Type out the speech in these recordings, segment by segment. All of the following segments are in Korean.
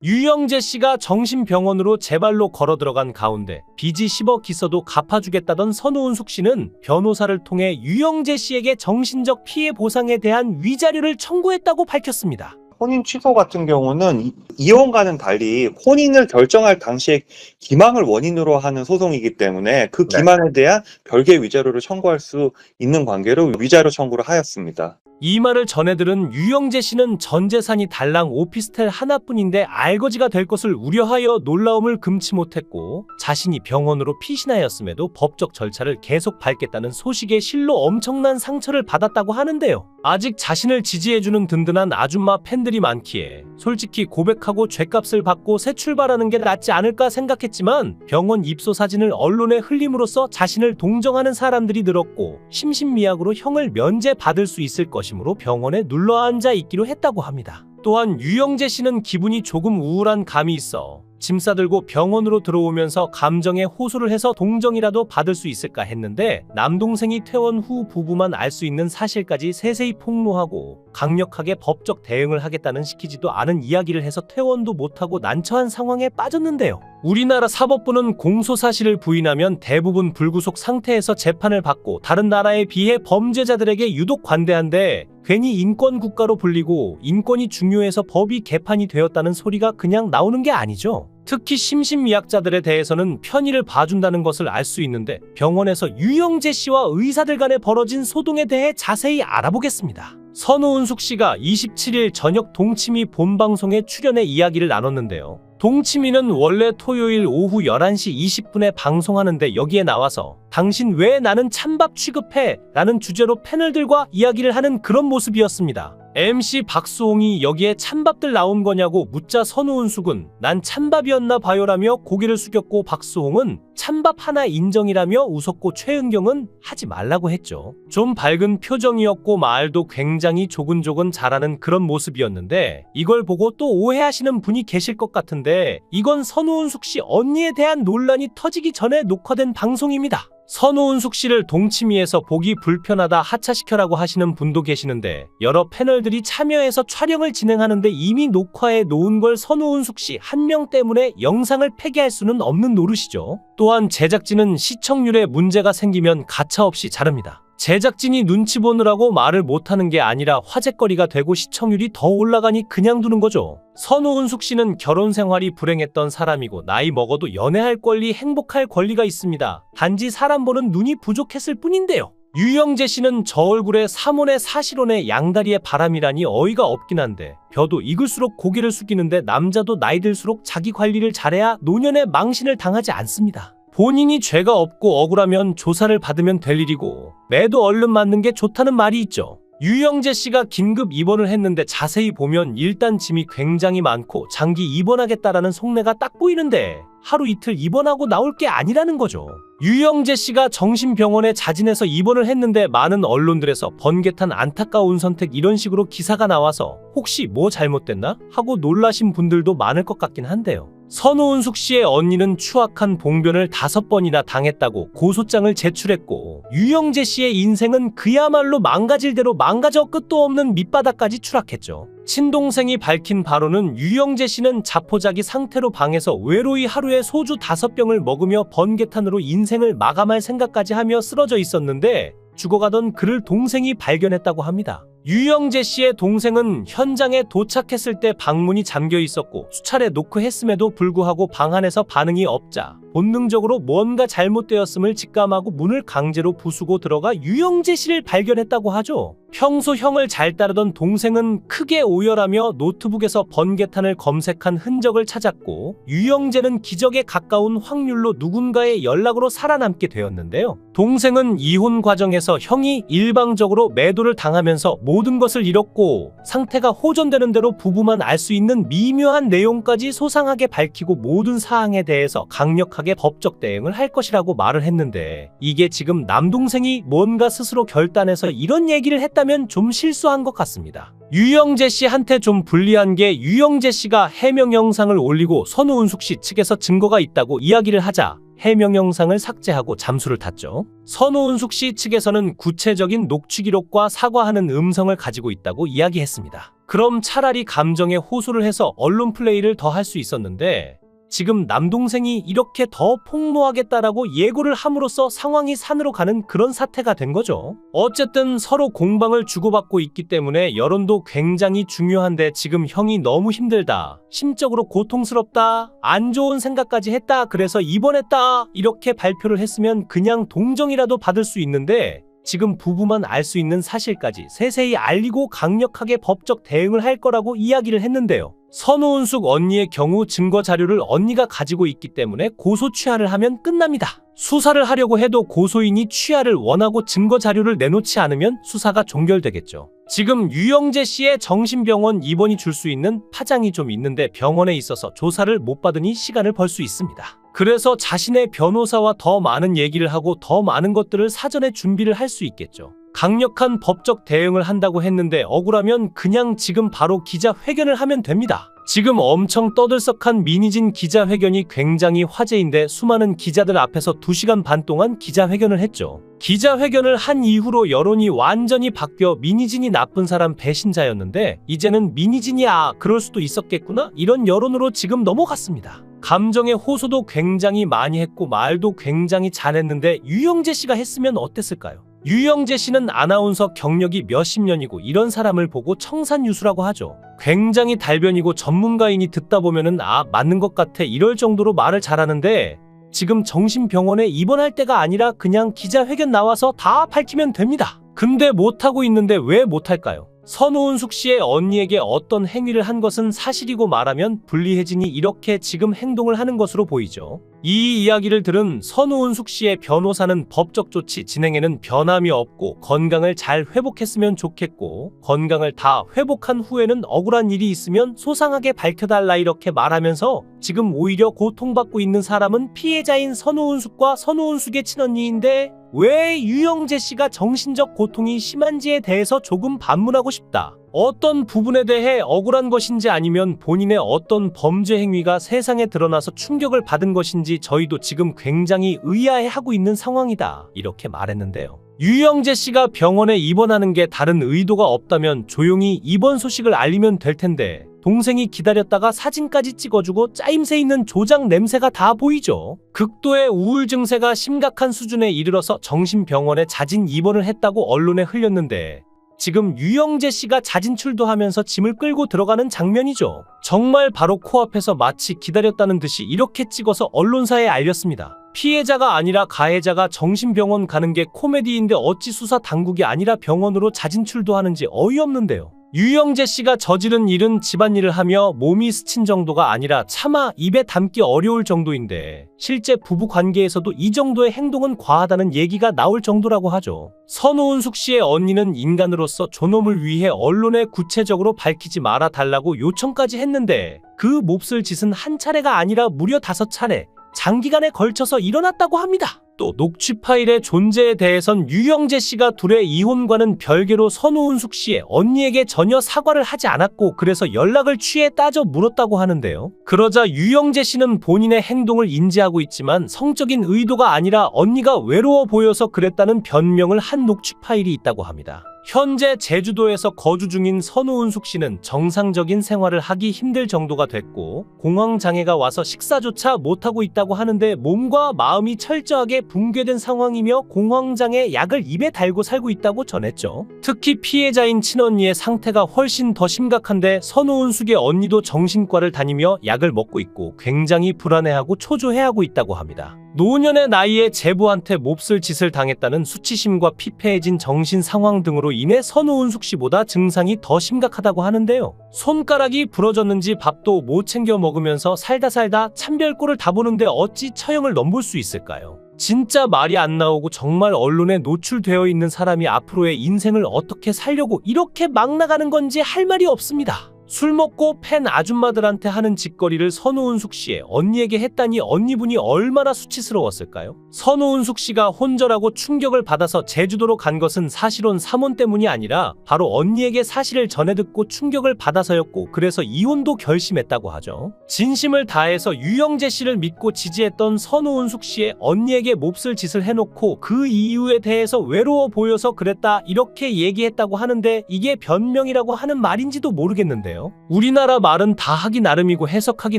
유영재 씨가 정신병원으로 제 발로 걸어 들어간 가운데 빚이 10억 있어도 갚아주겠다던 선우은숙 씨는 변호사를 통해 유영재 씨에게 정신적 피해 보상에 대한 위자료를 청구했다고 밝혔습니다. 혼인 취소 같은 경우는 이혼과는 달리 혼인을 결정할 당시에 기망을 원인으로 하는 소송이기 때문에 그 기망에 대한 별개의 위자료를 청구할 수 있는 관계로 위자료 청구를 하였습니다. 이 말을 전해들은 유영재 씨는 전 재산이 달랑 오피스텔 하나뿐인데 알거지가 될 것을 우려하여 놀라움을 금치 못했고, 자신이 병원으로 피신하였음에도 법적 절차를 계속 밟겠다는 소식에 실로 엄청난 상처를 받았다고 하는데요. 아직 자신을 지지해주는 든든한 아줌마 팬들이 많기에 솔직히 고백하고 죗값을 받고 새 출발하는 게 낫지 않을까 생각했지만, 병원 입소 사진을 언론에 흘림으로써 자신을 동정하는 사람들이 늘었고 심신미약으로 형을 면제받을 수 있을 것이므로 병원에 눌러앉아 있기로 했다고 합니다. 또한 유영재 씨는 기분이 조금 우울한 감이 있어 짐 싸들고 병원으로 들어오면서 감정에 호소를 해서 동정이라도 받을 수 있을까 했는데, 남동생이 퇴원 후 부부만 알 수 있는 사실까지 세세히 폭로하고 강력하게 법적 대응을 하겠다는 시키지도 않은 이야기를 해서 퇴원도 못하고 난처한 상황에 빠졌는데요. 우리나라 사법부는 공소 사실을 부인하면 대부분 불구속 상태에서 재판을 받고 다른 나라에 비해 범죄자들에게 유독 관대한데, 괜히 인권국가로 불리고 인권이 중요해서 법이 개판이 되었다는 소리가 그냥 나오는 게 아니죠. 특히 심신미약자들에 대해서는 편의를 봐준다는 것을 알 수 있는데, 병원에서 유영재 씨와 의사들 간에 벌어진 소동에 대해 자세히 알아보겠습니다. 선우은숙 씨가 27일 저녁 동치미 본방송에 출연해 이야기를 나눴는데요. 동치미는 원래 토요일 오후 11시 20분에 방송하는데, 여기에 나와서 당신 왜 나는 찬밥 취급해? 라는 주제로 패널들과 이야기를 하는 그런 모습이었습니다. MC 박수홍이 여기에 찬밥들 나온 거냐고 묻자 선우은숙은 난 찬밥이었나 봐요라며 고개를 숙였고, 박수홍은 찬밥 하나 인정이라며 웃었고, 최은경은 하지 말라고 했죠. 좀 밝은 표정이었고 말도 굉장히 조근조근 잘하는 그런 모습이었는데, 이걸 보고 또 오해하시는 분이 계실 것 같은데, 이건 선우은숙 씨 언니에 대한 논란이 터지기 전에 녹화된 방송입니다. 선우은숙 씨를 동치미에서 보기 불편하다 하차시켜라고 하시는 분도 계시는데, 여러 패널들이 참여해서 촬영을 진행하는데 이미 녹화해 놓은 걸 선우은숙 씨 한 명 때문에 영상을 폐기할 수는 없는 노릇이죠. 또한 제작진은 시청률에 문제가 생기면 가차없이 자릅니다. 제작진이 눈치 보느라고 말을 못하는 게 아니라 화제거리가 되고 시청률이 더 올라가니 그냥 두는 거죠. 선우은숙 씨는 결혼 생활이 불행했던 사람이고 나이 먹어도 연애할 권리, 행복할 권리가 있습니다. 단지 사람 보는 눈이 부족했을 뿐인데요. 유영재 씨는 저 얼굴에 사몬에 사실혼에 양다리에 바람이라니 어이가 없긴 한데, 벼도 익을수록 고개를 숙이는데 남자도 나이 들수록 자기 관리를 잘해야 노년에 망신을 당하지 않습니다. 본인이 죄가 없고 억울하면 조사를 받으면 될 일이고 매도 얼른 맞는 게 좋다는 말이 있죠. 유영재 씨가 긴급 입원을 했는데 자세히 보면 일단 짐이 굉장히 많고 장기 입원하겠다라는 속내가 딱 보이는데, 하루 이틀 입원하고 나올 게 아니라는 거죠. 유영재 씨가 정신병원에 자진해서 입원을 했는데 많은 언론들에서 번개탄 안타까운 선택 이런 식으로 기사가 나와서 혹시 뭐 잘못됐나? 하고 놀라신 분들도 많을 것 같긴 한데요. 선우은숙 씨의 언니는 추악한 봉변을 5번이나 당했다고 고소장을 제출했고, 유영재 씨의 인생은 그야말로 망가질 대로 망가져 끝도 없는 밑바닥까지 추락했죠. 친동생이 밝힌 바로는 유영재 씨는 자포자기 상태로 방에서 외로이 하루에 소주 5병을 먹으며 번개탄으로 인생을 마감할 생각까지 하며 쓰러져 있었는데, 죽어가던 그를 동생이 발견했다고 합니다. 유영재 씨의 동생은 현장에 도착했을 때 방문이 잠겨 있었고 수차례 노크했음에도 불구하고 방 안에서 반응이 없자 본능적으로 뭔가 잘못되었음을 직감하고 문을 강제로 부수고 들어가 유영재 씨를 발견했다고 하죠. 평소 형을 잘 따르던 동생은 크게 오열하며 노트북에서 번개탄을 검색한 흔적을 찾았고, 유영재는 기적에 가까운 확률로 누군가의 연락으로 살아남게 되었는데요. 동생은 이혼 과정에서 형이 일방적으로 매도를 당하면서 모든 것을 잃었고, 상태가 호전되는 대로 부부만 알 수 있는 미묘한 내용까지 소상하게 밝히고 모든 사항에 대해서 강력하게 법적 대응을 할 것이라고 말을 했는데, 이게 지금 남동생이 뭔가 스스로 결단해서 이런 얘기를 했다면 좀 실수한 것 같습니다. 유영재 씨한테 좀 불리한 게, 유영재 씨가 해명 영상을 올리고 선우은숙 씨 측에서 증거가 있다고 이야기를 하자 해명 영상을 삭제하고 잠수를 탔죠. 선우은숙 씨 측에서는 구체적인 녹취 기록과 사과하는 음성을 가지고 있다고 이야기했습니다. 그럼 차라리 감정에 호소를 해서 언론 플레이를 더 할 수 있었는데 지금 남동생이 이렇게 더 폭로하겠다라고 예고를 함으로써 상황이 산으로 가는 그런 사태가 된 거죠. 어쨌든 서로 공방을 주고받고 있기 때문에 여론도 굉장히 중요한데 지금 형이 너무 힘들다, 심적으로 고통스럽다, 안 좋은 생각까지 했다, 그래서 입원했다 이렇게 발표를 했으면 그냥 동정이라도 받을 수 있는데 지금 부부만 알 수 있는 사실까지 세세히 알리고 강력하게 법적 대응을 할 거라고 이야기를 했는데요. 선우은숙 언니의 경우 증거 자료를 언니가 가지고 있기 때문에 고소 취하를 하면 끝납니다. 수사를 하려고 해도 고소인이 취하를 원하고 증거 자료를 내놓지 않으면 수사가 종결되겠죠. 지금 유영재 씨의 정신병원 입원이 줄 수 있는 파장이 좀 있는데 병원에 있어서 조사를 못 받으니 시간을 벌 수 있습니다. 그래서 자신의 변호사와 더 많은 얘기를 하고 더 많은 것들을 사전에 준비를 할 수 있겠죠. 강력한 법적 대응을 한다고 했는데 억울하면 그냥 지금 바로 기자회견을 하면 됩니다. 지금 엄청 떠들썩한 민희진 기자회견이 굉장히 화제인데 수많은 기자들 앞에서 2시간 반 동안 기자회견을 했죠. 기자회견을 한 이후로 여론이 완전히 바뀌어 민희진이 나쁜 사람 배신자였는데 이제는 민희진이 그럴 수도 있었겠구나 이런 여론으로 지금 넘어갔습니다. 감정의 호소도 굉장히 많이 했고 말도 굉장히 잘했는데 유영재 씨가 했으면 어땠을까요? 유영재 씨는 아나운서 경력이 몇십 년이고 이런 사람을 보고 청산유수라고 하죠. 굉장히 달변이고 전문가인이 듣다 보면은 맞는 것 같아 이럴 정도로 말을 잘하는데 지금 정신병원에 입원할 때가 아니라 그냥 기자회견 나와서 다 밝히면 됩니다. 근데 못하고 있는데 왜 못할까요? 선우은숙 씨의 언니에게 어떤 행위를 한 것은 사실이고 말하면 불리해지니 이렇게 지금 행동을 하는 것으로 보이죠. 이 이야기를 들은 선우은숙 씨의 변호사는 법적 조치 진행에는 변함이 없고 건강을 잘 회복했으면 좋겠고 건강을 다 회복한 후에는 억울한 일이 있으면 소상하게 밝혀달라 이렇게 말하면서 지금 오히려 고통받고 있는 사람은 피해자인 선우은숙과 선우은숙의 친언니인데 왜 유영재 씨가 정신적 고통이 심한지에 대해서 조금 반문하고 싶다. 어떤 부분에 대해 억울한 것인지 아니면 본인의 어떤 범죄 행위가 세상에 드러나서 충격을 받은 것인지 저희도 지금 굉장히 의아해하고 있는 상황이다. 이렇게 말했는데요. 유영재 씨가 병원에 입원하는 게 다른 의도가 없다면 조용히 입원 소식을 알리면 될 텐데 동생이 기다렸다가 사진까지 찍어주고 짜임새 있는 조작 냄새가 다 보이죠. 극도의 우울 증세가 심각한 수준에 이르러서 정신병원에 자진 입원을 했다고 언론에 흘렸는데 지금 유영재 씨가 자진 출도하면서 짐을 끌고 들어가는 장면이죠. 정말 바로 코앞에서 마치 기다렸다는 듯이 이렇게 찍어서 언론사에 알렸습니다. 피해자가 아니라 가해자가 정신병원 가는 게 코미디인데 어찌 수사 당국이 아니라 병원으로 자진 출도하는지 어이없는데요. 유영재 씨가 저지른 일은 집안일을 하며 몸이 스친 정도가 아니라 차마 입에 담기 어려울 정도인데 실제 부부 관계에서도 이 정도의 행동은 과하다는 얘기가 나올 정도라고 하죠. 선우은숙 씨의 언니는 인간으로서 존엄을 위해 언론에 구체적으로 밝히지 말아 달라고 요청까지 했는데 그 몹쓸 짓은 한 차례가 아니라 무려 5차례 장기간에 걸쳐서 일어났다고 합니다. 또 녹취 파일의 존재에 대해선 유영재 씨가 둘의 이혼과는 별개로 선우은숙 씨의 언니에게 전혀 사과를 하지 않았고 그래서 연락을 취해 따져 물었다고 하는데요. 그러자 유영재 씨는 본인의 행동을 인지하고 있지만 성적인 의도가 아니라 언니가 외로워 보여서 그랬다는 변명을 한 녹취 파일이 있다고 합니다. 현재 제주도에서 거주 중인 선우은숙 씨는 정상적인 생활을 하기 힘들 정도가 됐고 공황장애가 와서 식사조차 못하고 있다고 하는데 몸과 마음이 철저하게 붕괴된 상황이며 공황장애 약을 입에 달고 살고 있다고 전했죠. 특히 피해자인 친언니의 상태가 훨씬 더 심각한데 선우은숙의 언니도 정신과를 다니며 약을 먹고 있고 굉장히 불안해하고 초조해하고 있다고 합니다. 노년의 나이에 제부한테 몹쓸 짓을 당했다는 수치심과 피폐해진 정신 상황 등으로 인해 선우은숙 씨보다 증상이 더 심각하다고 하는데요. 손가락이 부러졌는지 밥도 못 챙겨 먹으면서 살다 참별꼴을 다 보는데 어찌 처형을 넘볼 수 있을까요? 진짜 말이 안 나오고 정말 언론에 노출되어 있는 사람이 앞으로의 인생을 어떻게 살려고 이렇게 막 나가는 건지 할 말이 없습니다. 술 먹고 팬 아줌마들한테 하는 짓거리를 선우은숙 씨의 언니에게 했다니 언니분이 얼마나 수치스러웠을까요? 선우은숙 씨가 혼절하고 충격을 받아서 제주도로 간 것은 사실혼 사몬 때문이 아니라 바로 언니에게 사실을 전해 듣고 충격을 받아서였고, 그래서 이혼도 결심했다고 하죠. 진심을 다해서 유영재 씨를 믿고 지지했던 선우은숙 씨의 언니에게 몹쓸 짓을 해놓고 그 이유에 대해서 외로워 보여서 그랬다, 이렇게 얘기했다고 하는데 이게 변명이라고 하는 말인지도 모르겠는데요. 우리나라 말은 다 하기 나름이고 해석하기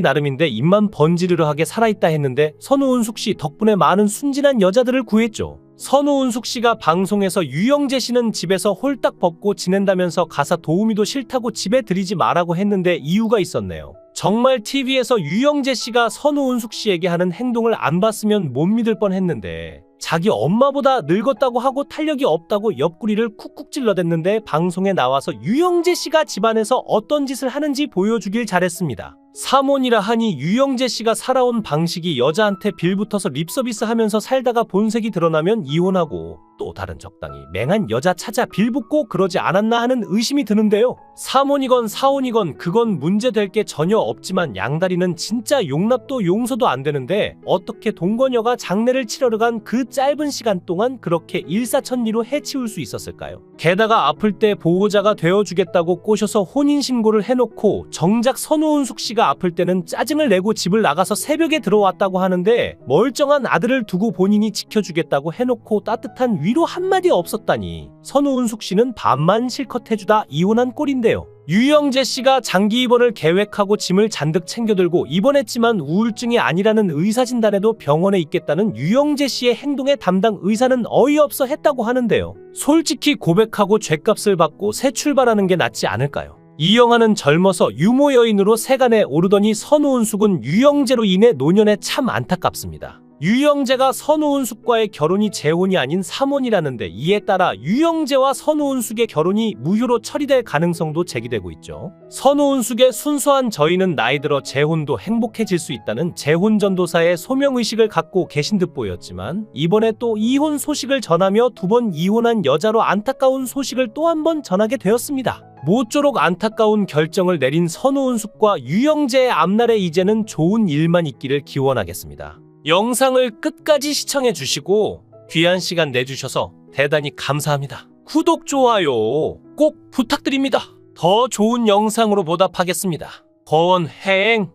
나름인데 입만 번지르르하게 살아있다 했는데 선우은숙 씨 덕분에 많은 순진한 여자들을 구했죠. 선우은숙 씨가 방송에서 유영재 씨는 집에서 홀딱 벗고 지낸다면서 가사 도우미도 싫다고 집에 들이지 마라고 했는데 이유가 있었네요. 정말 TV에서 유영재 씨가 선우은숙 씨에게 하는 행동을 안 봤으면 못 믿을 뻔했는데, 자기 엄마보다 늙었다고 하고 탄력이 없다고 옆구리를 쿡쿡 찔러댔는데 방송에 나와서 유영재 씨가 집안에서 어떤 짓을 하는지 보여주길 잘했습니다. 사몬이라 하니 유영재 씨가 살아온 방식이 여자한테 빌붙어서 립서비스 하면서 살다가 본색이 드러나면 이혼하고 또 다른 적당히 맹한 여자 찾아 빌붙고 그러지 않았나 하는 의심이 드는데요. 사몬이건 사혼이건 그건 문제될 게 전혀 없지만 양다리는 진짜 용납도 용서도 안 되는데 어떻게 동거녀가 장례를 치러러 간 그 짧은 시간 동안 그렇게 일사천리로 해치울 수 있었을까요? 게다가 아플 때 보호자가 되어주겠다고 꼬셔서 혼인신고를 해놓고 정작 선우은숙 씨가 아플 때는 짜증을 내고 집을 나가서 새벽에 들어왔다고 하는데 멀쩡한 아들을 두고 본인이 지켜주겠다고 해놓고 따뜻한 위로 한마디 없었다니, 선우은숙 씨는 밥만 실컷 해주다 이혼한 꼴인데요. 유영재 씨가 장기 입원을 계획하고 짐을 잔뜩 챙겨들고 입원했지만 우울증이 아니라는 의사진단에도 병원에 있겠다는 유영재 씨의 행동에 담당 의사는 어이없어 했다고 하는데요. 솔직히 고백하고 죗값을 받고 새 출발하는 게 낫지 않을까요? 이영하는 젊어서 유모 여인으로 세간에 오르더니 선우은숙은 유영재로 인해 노년에 참 안타깝습니다. 유영재가 선우은숙과의 결혼이 재혼이 아닌 사혼이라는데 이에 따라 유영재와 선우은숙의 결혼이 무효로 처리될 가능성도 제기되고 있죠. 선우은숙의 순수한 저희는 나이 들어 재혼도 행복해질 수 있다는 재혼전도사의 소명의식을 갖고 계신 듯 보였지만 이번에 또 이혼 소식을 전하며 2번 이혼한 여자로 안타까운 소식을 또 한 번 전하게 되었습니다. 모쪼록 안타까운 결정을 내린 선우은숙과 유영재의 앞날에 이제는 좋은 일만 있기를 기원하겠습니다. 영상을 끝까지 시청해 주시고 귀한 시간 내주셔서 대단히 감사합니다. 구독, 좋아요 꼭 부탁드립니다. 더 좋은 영상으로 보답하겠습니다. 거원행